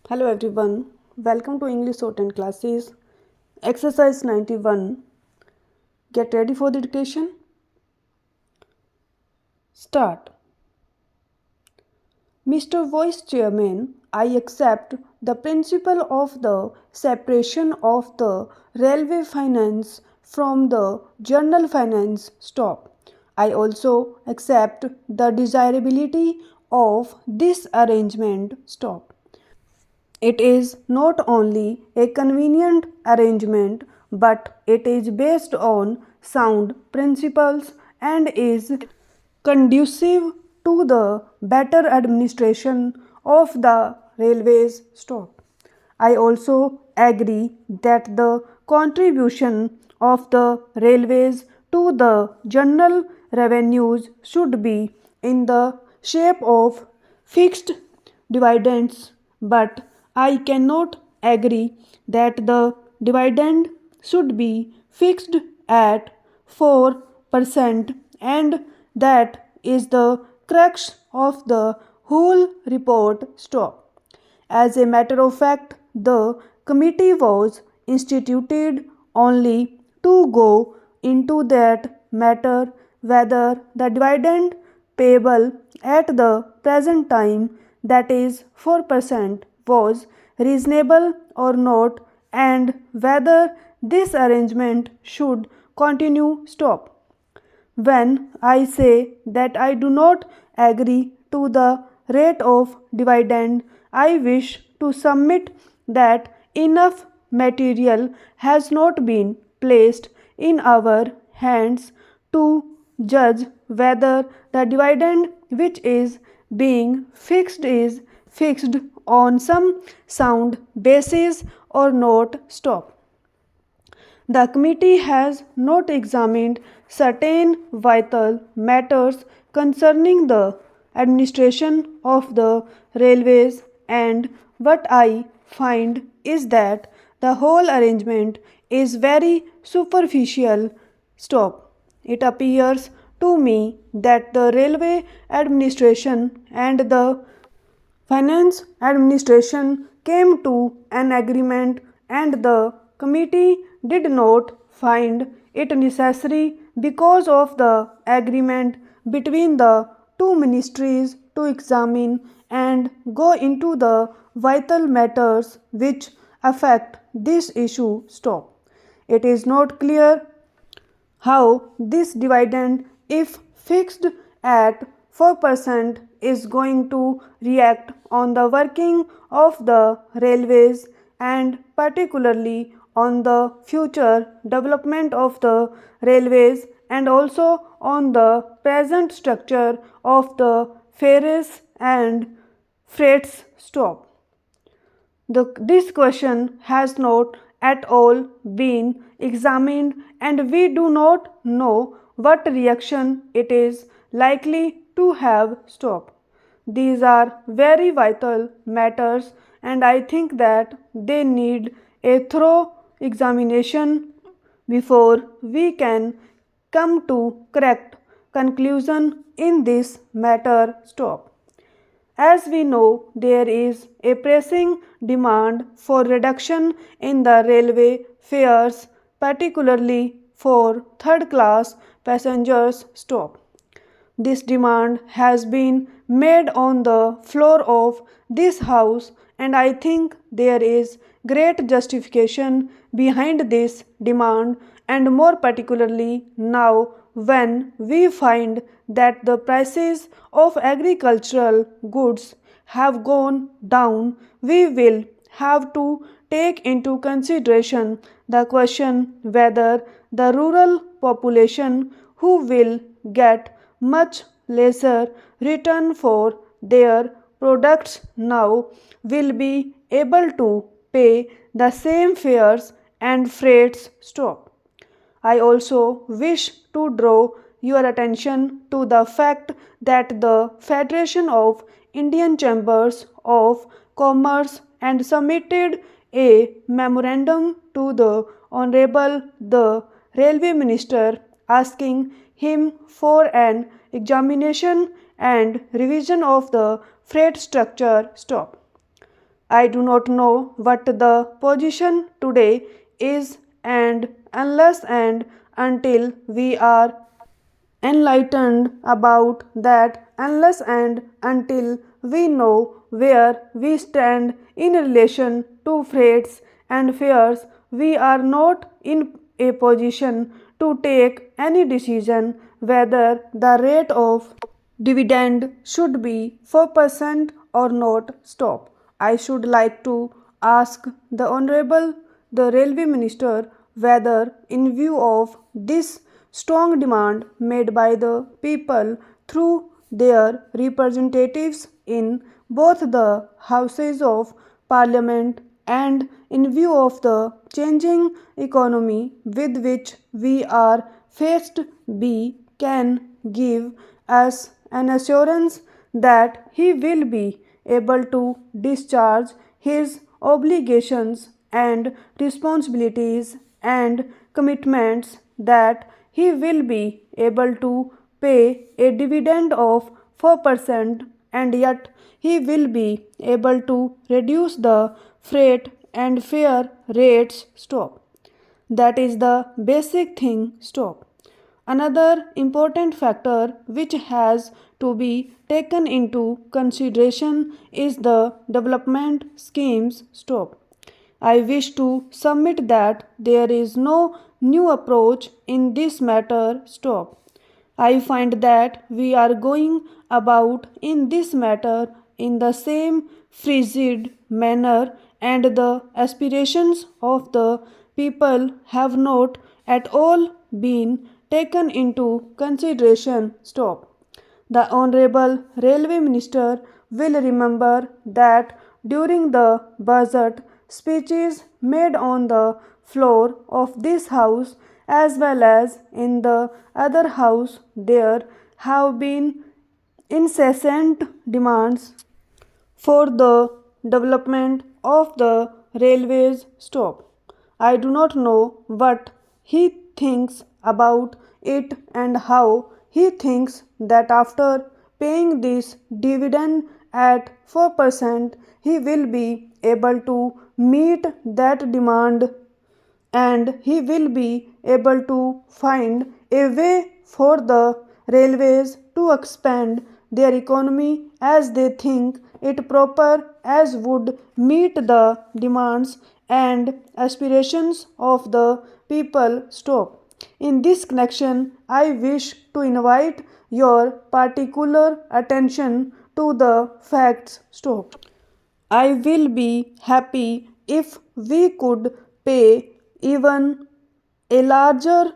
Hello everyone, welcome to English Shorthand classes. Exercise 91. Get ready for the dictation. Start. Mr. Vice Chairman, I accept the principle of the separation of the railway finance from the general finance. Stop. I also accept the desirability of this arrangement. Stop. It is not only a convenient arrangement, but it is based on sound principles and is conducive to the better administration of the railways. Stop. I also agree that the contribution of the railways to the general revenues should be in the shape of fixed dividends, but I cannot agree that the dividend should be fixed at 4%, and that is the crux of the whole report. Stop. As a matter of fact, the committee was instituted only to go into that matter whether the dividend payable at the present time, that is 4%, was reasonable or not, and whether this arrangement should continue. Stop. When I say that I do not agree to the rate of dividend, I wish to submit that enough material has not been placed in our hands to judge whether the dividend which is being fixed is fixed on some sound basis or not. Stop. The committee has not examined certain vital matters concerning the administration of the railways, and what I find is that the whole arrangement is very superficial. Stop. It appears to me that the railway administration and the finance administration came to an agreement, and the committee did not find it necessary because of the agreement between the two ministries to examine and go into the vital matters which affect this issue. Stop. It is not clear how this dividend, if fixed at 4%, is going to react on the working of the railways, and particularly on the future development of the railways, and also on the present structure of the ferries and freights. Stop. This question has not at all been examined, and we do not know what reaction it is likely to have. Stop. These are very vital matters, and I think that they need a thorough examination before we can come to correct conclusion in this matter. Stop. As we know, there is a pressing demand for reduction in the railway fares, particularly for third class passengers. Stop. This demand has been made on the floor of this house, and I think there is great justification behind this demand, and more particularly now when we find that the prices of agricultural goods have gone down. We will have to take into consideration the question whether the rural population, who will get much lesser return for their products now, will be able to pay the same fares and freights. Stop. I also wish to draw your attention to the fact that the Federation of Indian Chambers of Commerce and submitted a memorandum to the Honorable the Railway Minister asking him for an examination and revision of the freight structure. Stop. I do not know what the position today is, and unless and until we are enlightened about that, unless and until we know where we stand in relation to threats and fears, we are not in a position to take any decision whether the rate of dividend should be 4% or not. Stop. I should like to ask the Honorable the Railway Minister whether, in view of this strong demand made by the people through their representatives in both the Houses of Parliament and in view of the changing economy with which we are faced, B can give us an assurance that he will be able to discharge his obligations and responsibilities and commitments, that he will be able to pay a dividend of 4%, and yet he will be able to reduce the freight and fare rates. Stop. That is the basic thing. Stop. Another important factor which has to be taken into consideration is the development schemes. Stop. I wish to submit that there is no new approach in this matter. Stop. I find that we are going about in this matter in the same frigid manner, and the aspirations of the people have not at all been taken into consideration. Stop. The Honorable Railway Minister will remember that during the budget speeches made on the floor of this House as well as in the other House, there have been incessant demands for the development of the railways. Stop. I do not know what he thinks about it and how he thinks that after paying this dividend at 4%, he will be able to meet that demand, and he will be able to find a way for the railways to expand their economy as they think it proper, as would meet the demands and aspirations of the people. Stop. In this connection, I wish to invite your particular attention to the facts. Stop. I will be happy if we could pay even a larger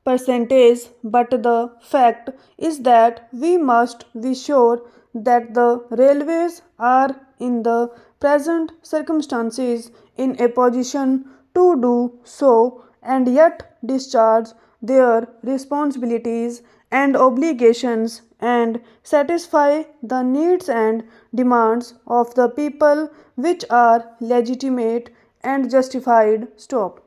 percentage, but the fact is that we must be sure that the railways are in the present circumstances in a position to do so and yet discharge their responsibilities and obligations and satisfy the needs and demands of the people, which are legitimate and justified. Stop.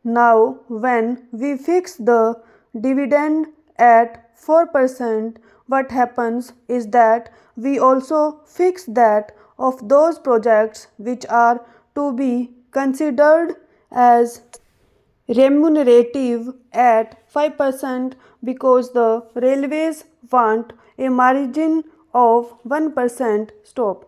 Now, when we fix the dividend at 4%, what happens is that we also fix that of those projects which are to be considered as remunerative at 5%, because the railways want a margin of 1%. Stop.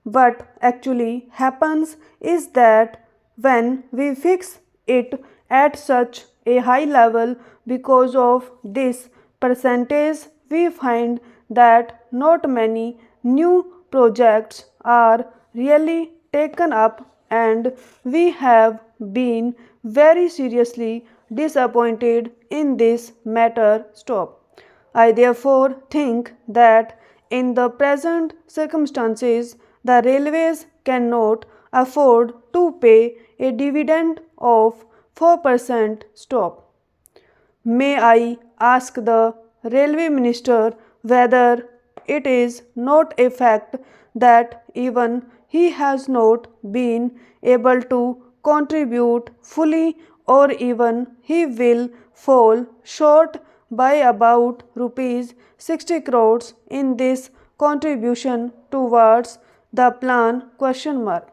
What actually happens is that when we fix it at such a high level, because of this percentage, we find that not many new projects are really taken up, and we have been very seriously disappointed in this matter. Stop. I therefore think that in the present circumstances, the railways cannot afford to pay a dividend of 4%. Stop. May I ask the Railway Minister whether it is not a fact that even he has not been able to contribute fully, or even he will fall short by about rupees 60 crores in this contribution towards the plan question mark.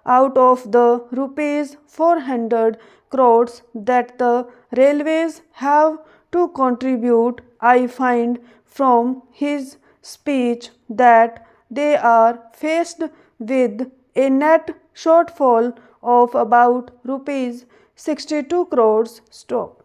Out of the rupees 400 crores that the railways have to contribute, I find from his speech that they are faced with a net shortfall of about rupees 62 crores. Stop.